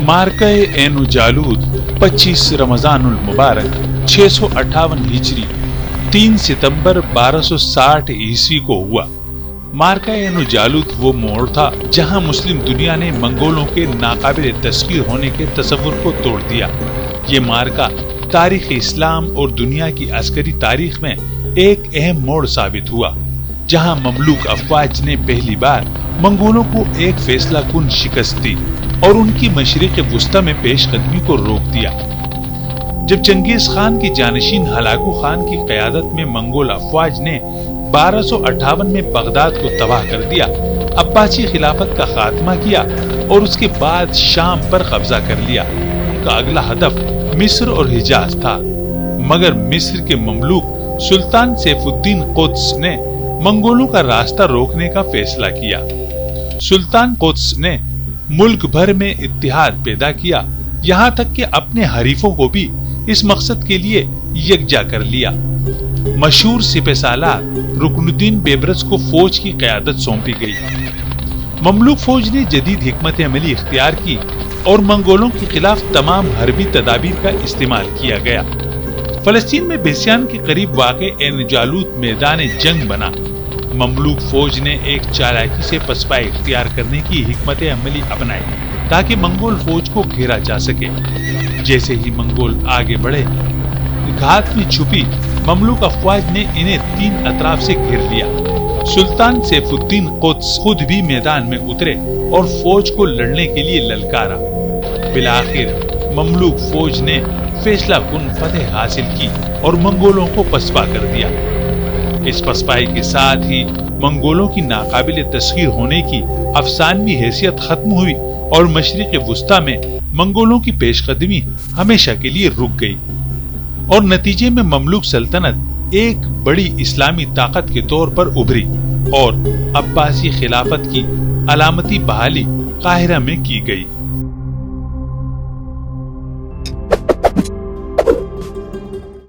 मार्का N जालूद 25 Ramzan उल मुबारक 658 हिजरी 3 सितंबर 1260 ईस्वी को हुआ। मार्का एन जालूद वो मोड़ था जहां मुस्लिम दुनिया ने मंगोलों के नाकाबिल तस्खीर होने के तस्वुर को तोड़ दिया। ये मार्का तारीख इस्लाम और दुनिया की अस्करी तारीख में एक अहम मोड़ साबित हुआ, जहां ममलूक अफवाज ने पहली बार मंगोलों को एक फैसला कुन शिकस्त दी और उनकी मशरिक़ वुस्ता में पेश कदमी को रोक दिया। जब चंगेज खान की जानशीन हलाकू खान की क़यादत में मंगोल अफवाज ने 1258 में बगदाद को तबाह कर दिया, अब्बासी खिलाफत का खात्मा किया और उसके बाद शाम पर कब्जा कर लिया। उनका अगला हदफ मिस्र और हिजाज था, मगर मिस्र के ममलूक सुल्तान सैफुद्दीन कुद्स ने मंगोलों का रास्ता रोकने का फैसला किया। सुल्तान कुद्स ने मुल्क भर में इत्तिहाद पैदा किया, यहाँ तक कि अपने हरीफों को भी इस मकसद के लिए यकजा कर लिया। मशहूर सिपहसालार रुकनुद्दीन बेबरस को फौज की क़यादत सौंपी गई। ममलूक फौज ने जदीद हिकमत अमली इख्तियार की और मंगोलों के खिलाफ तमाम हरबी तदाबीर का इस्तेमाल किया गया। फलस्तीन में बेसियान के करीब वाक़े एन जालूद मैदान जंग बना। ममलूक फौज ने एक चालाकी से पसपा इख्तियार करने की हिकमत अमली अपनाई ताकि मंगोल फौज को घेरा जा सके। जैसे ही मंगोल आगे बढ़े, घात में छुपी ममलूक अफवाज ने इन्हें तीन अतराफ से घेर लिया। सुल्तान सैफुद्दीन कुद्स खुद भी मैदान में उतरे और फौज को लड़ने के लिए ललकारा। बिलाखिर ममलूक फौज ने फैसला कुन फतेह हासिल की और मंगोलों को पसपा कर दिया। इस पसपाई के साथ ही मंगोलों की नाकाबिल तस्खीर होने की अफसानवी हैसियत खत्म हुई और मशरिक़ वुस्ता में मंगोलों की पेशकदमी हमेशा के लिए रुक गई और नतीजे में ममलूक सल्तनत एक बड़ी इस्लामी ताकत के तौर पर उभरी और अब्बासी खिलाफत की अलामती बहाली काहिरा में की गई।